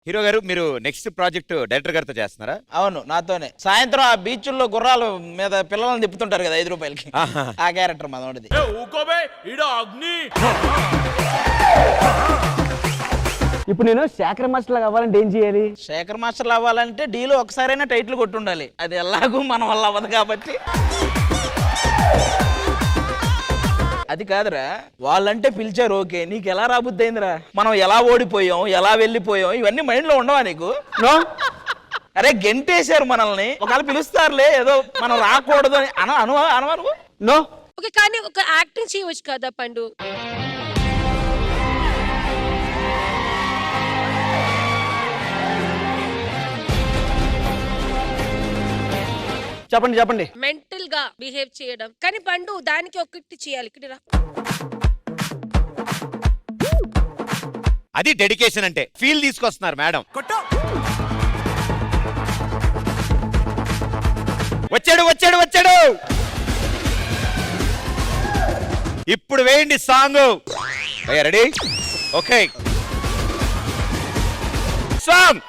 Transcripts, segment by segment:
Hero గారు మీరు next project director గారితో చేస్తున్నారా? అవును, నాతోనే. సాయంత్రం ఆ బీచ్ల్లో గుర్రాలు మీద పిల్లల్ని తిప్పుతుంటారు కదా 5 రూపాయలకి, ఆ క్యారెక్టర్ మనోడిది. ఇప్పుడు నేను శేఖర్ మాస్టర్ లాగా అవ్వాలంటే ఏం చేయాలి? శేఖర్ మాస్టర్లు అవ్వాలంటే డీలో ఒకసారైనా టైటిల్ కొట్టుండాలి. అది ఎలాగూ మన వల్ల అవ్వదు కాబట్టి. అది కాదురా, వాళ్ళంటే పిలిచారు ఓకే, నీకు ఎలా రాబుద్ది అయిందిరా? మనం ఎలా ఓడిపోయాం, ఎలా వెళ్ళిపోయాం, ఇవన్నీ మైండ్ లో ఉండవా నీకు? నో. అరే గెంటేశారు మనల్ని, ఒకవేళ పిలుస్తారులే, ఏదో మనం రాకూడదు అని అనవారు. నో. ఓకే, కానీ ఒక యాక్టింగ్ చేయవచ్చు కదా పండు. చెప్పండి చెప్పండి. మెంటల్ గా బిహేవ్ చేయడం, కానీ పండు దానికి ఒకటి చేయాలి. ఇక్కడ రా. అది డెడికేషన్ అంటే. ఫీల్ తీసుకొస్తున్నారు మేడం. వచ్చాడు వచ్చాడు వచ్చాడు. ఇప్పుడు వేయండి సాంగ్. రెడీ? Okay, song.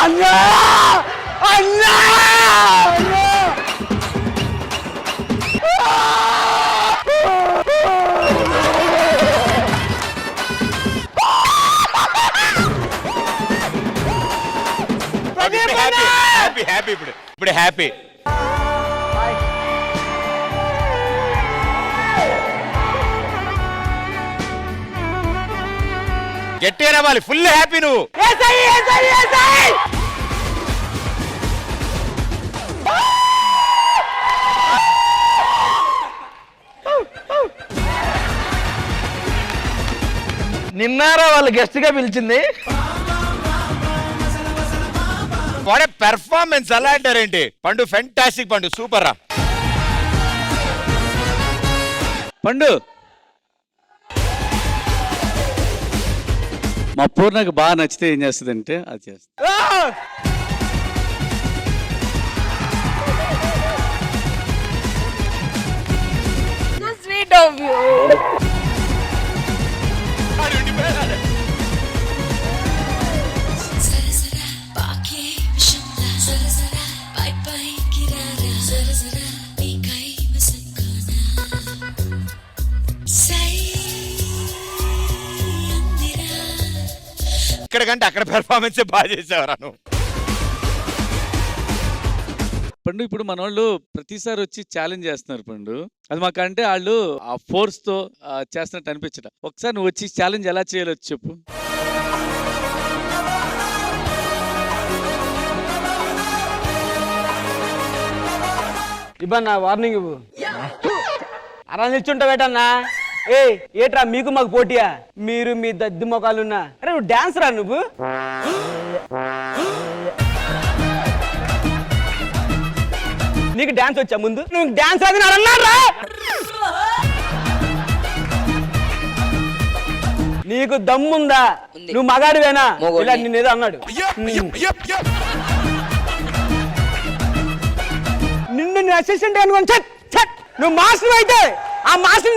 అన్నా అన్నా హ్యాపీ హ్యాపీ. ఇప్పుడు హ్యాపీ. గట్టిగా రావాలి. ఫుల్ హ్యాపీ నువ్వు. నిన్నారా వాళ్ళు గెస్ట్ గా పిలిచింది. వాడే పెర్ఫార్మెన్స్ అలా అంటారేంటి? పండు ఫెంటాస్టిక్. పండు సూపర్ రా. పండు మా పూర్ణకు బాగా నచ్చితే ఏం చేస్తుందంటే అది చేస్తుంది. Sweet of you. ఇక్కడ కంటే అక్కడ పెర్ఫార్మెన్స్ బాగా చేసేవారా నువ్వు? పండు ఇప్పుడు మన వాళ్ళు ప్రతిసారి వచ్చి ఛాలెంజ్ చేస్తున్నారు పండు. అది మాకంటే వాళ్ళు ఆ ఫోర్స్ తో చేస్తున్నట్టు అనిపించడం. ఒకసారి నువ్వు వచ్చి ఛాలెంజ్ ఎలా చేయాలో చెప్పు. ఇవ్వన్నా వార్నింగ్ ఇవ్వు. అలా నిల్చుంటావేటన్నా? ఏట్రా మీకు మాకు పోటీయా? మీరు మీ దద్ది మొఖాలున్నా. అరే నువ్వు డాన్స్ రా నువ్వు. నీకు డాన్స్ వచ్చా ముందు? నువ్వు డాన్స్ అది అన్నారా? నీకు దమ్ముందా? నువ్వు మగాడివేనా? ఇలా నిన్నేదో అన్నాడు. నిన్ను నేను అసిస్టెంట్ అనుకోని నువ్వు మాస్టర్ అయితే ఆ మాస్టర్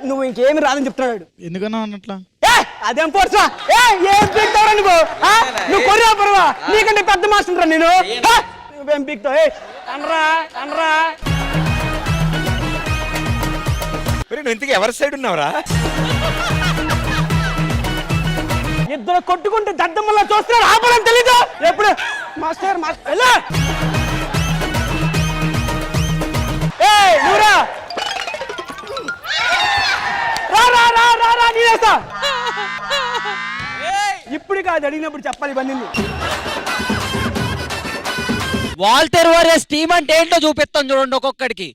నువ్వు ఇంకేమి రాదని చెప్తున్నాడు. ఎందుకన్నా అన్నట్లా? అదేం పోర్సా? ఏం పీక్తావురా నువ్వు? నువ్వు కొరియోపరవా? నీకంటే పెద్ద మాస్టర్ రా నేను. నువ్వేం పీక్తావు? అనరా అనరా. నువ్వు ఇంతకీ ఎవరి సైడ్ ఉన్నావురా? ఇద్దరు కొట్టుకుంటే దద్దమ్మల్లా చూస్తున్నారు, ఆపడం తెలీదు. ఎప్పుడు మాస్టర్ ఎలా నువ్వురా ఇప్పుడు కాదు, అడిగినప్పుడు చెప్పాలి ఇవన్నీ. వాల్టర్ వారియస్ టీమ్ అంటే ఏంటో చూపిస్తాం చూడండి ఒక్కొక్కడికి.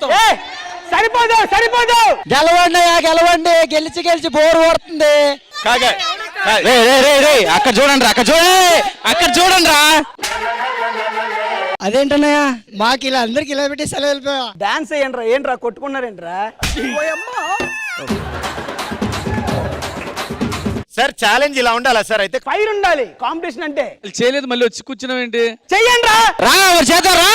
సరిపోదు సరిపోదు, గెలవండి గెలవండి, గెలిచి గెలిచి బోర్ కొడుతుంది. కాగా అక్కడ చూడండి రా, అక్కడ చూడండి రా. అదేంటన్నయ్య మాకు ఇలా అందరికి ఇలా పెట్టి సెలవు వెళ్ళిపోయా. డాన్స్ ఏంట్రా, ఏంట్రా కొట్టుకున్నారేంట్రా? సార్ ఛాలెంజ్ ఇలా ఉండాలా సార్? అయితే ఫైర్ ఉండాలి కాంపిటీషన్ అంటే. చేయలేదు మళ్ళీ వచ్చి కూర్చున్నావు ఏంటి? చెయ్యండి రా, రా చేద్దాం రా.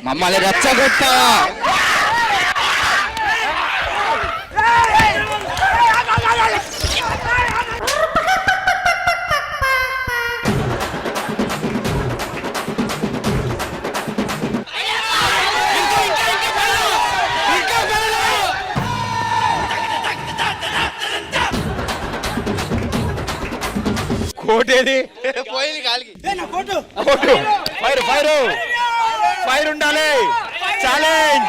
మమ్మల్ని రెచ్చగొట్టా. కోటేది ఫైర్ ఫైర్ ఫైర్ ఉండాలి. ఛాలెంజ్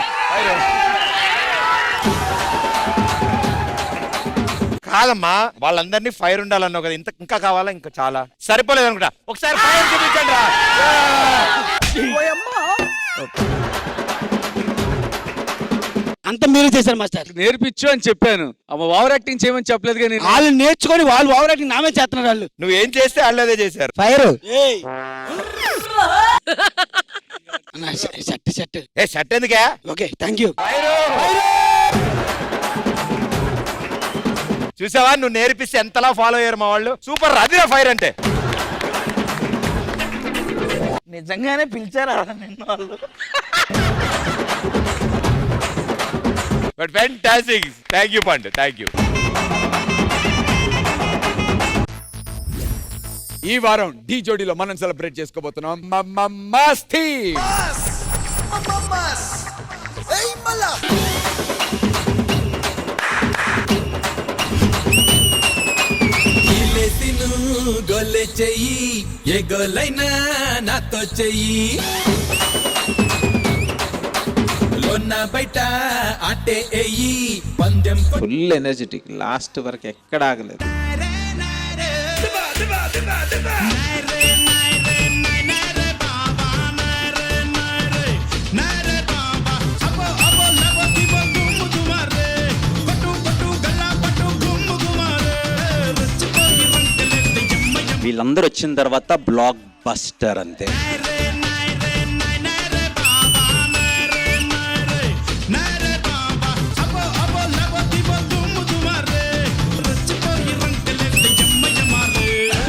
కాదమ్మా, వాళ్ళందరినీ ఫైర్ ఉండాలన్నావు కదా, ఇంకా కావాలా? ఇంకా చాలా సరిపోలేదు అనుకుంటా. ఒకసారి ఫైర్ చూపించండి రా. అంత మీరు చేశారు మాస్టర్. నేర్పించు అని చెప్పాను, అమ్మ ఓవర్ యాక్టింగ్ చేయమని చెప్పలేదు కానీ వాళ్ళు నేర్చుకొని వాళ్ళు ఓవర్ యాక్టింగ్ నామే చేస్తున్నారు. వాళ్ళు నువ్వేం చేస్తే వాళ్ళు అదే చేశారు. ఫైర్ షర్ట్ షర్ట్ ఏ షర్ట్ ఎందుకే? Okay thank you. చూసావా, నువ్వు నేర్పిస్తే ఎంతలా ఫాలో అయ్యారు మా వాళ్ళు. సూపర్, అదిరా ఫైర్ అంటే. నిజంగానే పిలిచారా నిన్న వాళ్ళు? But fantastic. థ్యాంక్ యూ పండు, థ్యాంక్ యూ. ఈ వారం ఢీ జోడీలో మనం సెలబ్రేట్ చేసుకోబోతున్నాం మస్తీ. గొల్లె చెయ్యి, ఏ గొల్లైనా నాతో చెయ్యి, లోన బయట ఆటే ఎయ్యి, పందెం ఫుల్ ఎనర్జెటిక్, లాస్ట్ వరకు ఎక్కడ ఆగలేదు. వీళ్ళందరూ వచ్చిన తర్వాత బ్లాక్ బస్టర్ అంతే.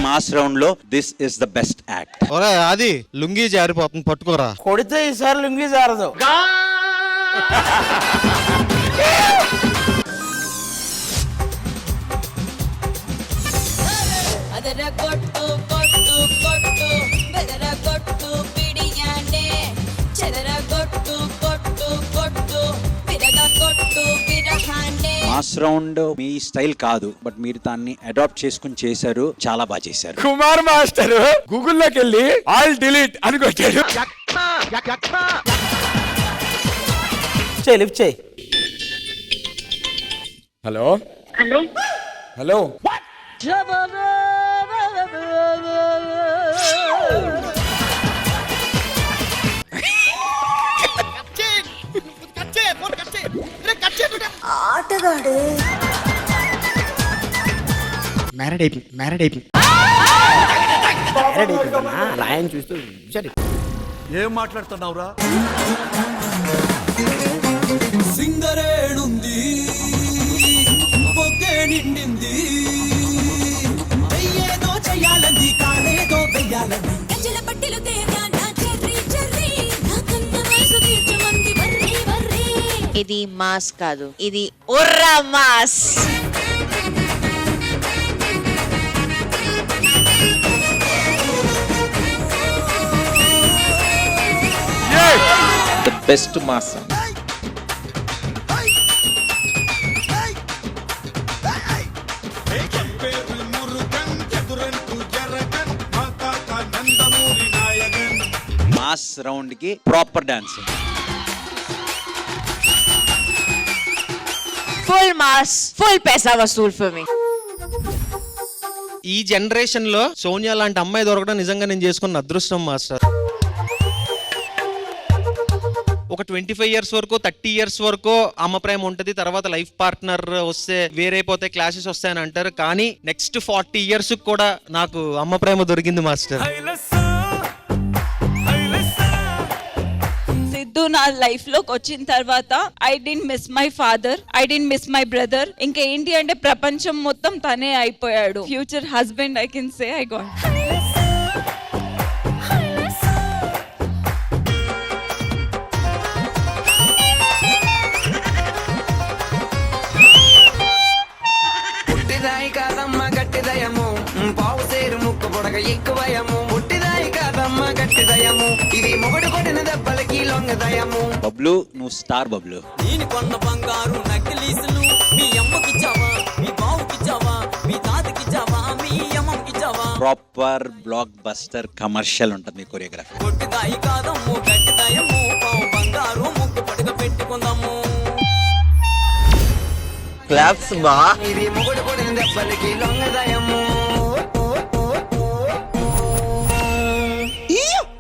మాస్ రౌండ్ లో this is the best act. అది లుంగీ జారిపోతుంది, పట్టుకోరా. కొడితే ఈసారి లుంగి జారదు. మాస్ రౌండ్ మీ స్టైల్ కాదు, బట్ మీరు దాన్ని అడాప్ట్ చేసుకుని చేశారు, చాలా బాగా చేశారు. కుమార్ మాస్టర్ గూగుల్లోకి వెళ్ళి ఆల్ డిలీట్ అని కొట్టాడు. లిఫ్ట్ చేయి. హలో హలో ఆటగాడు మ్యారేడ్ అయిపోయింది. ఆయన చూస్తూ ఏం మాట్లాడుతున్నావురా? సింగరేణుంది, బొగ్గే నిండింది, చెయ్యేదో చెయ్యాలంది, కాలేదో వెయ్యాలంది. ఇది మాస్ కాదు, ఇది ఉర్రా mass. The best mass. Mass round కి proper dancing. Full mass, full पैसा వసూల్ ఫర్ మీ. ఈ జనరేషన్ లో సోనియా లాంటి అమ్మాయి దొరకడం నిజంగా నేను చేసుకున్న అదృష్టం మాస్టర్. ఒక 25 years వరకు 30 years వరకు అమ్మ ప్రేమ ఉంటది, తర్వాత లైఫ్ పార్ట్నర్ వస్తే వేరైపోతే క్లాషెస్ వస్తాయని అంటారు, కానీ నెక్స్ట్ 40 years కూడా నాకు అమ్మ ప్రేమ దొరికింది మాస్టర్. సిద్ధు నా లైఫ్ లోకి వచ్చిన తర్వాత I didn't miss my father, I didn't miss my brother. ఇంకేంటి అంటే ప్రపంచం మొత్తం తనే అయిపోయాడు. Future husband I can say I got. పుట్టిదాయి కాదమ్మ గట్టిదయము, పావు సేరు ముక్కు పొడగ ఎక్కువయము. పుట్టిదాయి కాదమ్మ గట్టిదయము, ఇది మొగుడు కొడిన దెబ్బలకి లొంగదయము. బబ్లు, నువ్వు స్టార్ బబ్లు. నేను కొన్న బంగారు నక్కిలీసులు మీ అమ్మకిచ్చావా, మీ బావుకిచ్చావా, మీ తాతకిచ్చావా, మీ అమ్మకిచ్చావా. ప్రాపర్ బ్లాక్ బస్టర్ కమర్షియల్ ఉంటుంది మీ కొరియోగ్రఫీ. పుట్టిదాయి కాదమ్ము గట్టిదయము, పావు బంగారు ముక్కు పొడగ పెట్టుకుందాము. క్లాప్స్ బా. ఇది మొగుడు కొడిన దెబ్బలకి లొంగదయము.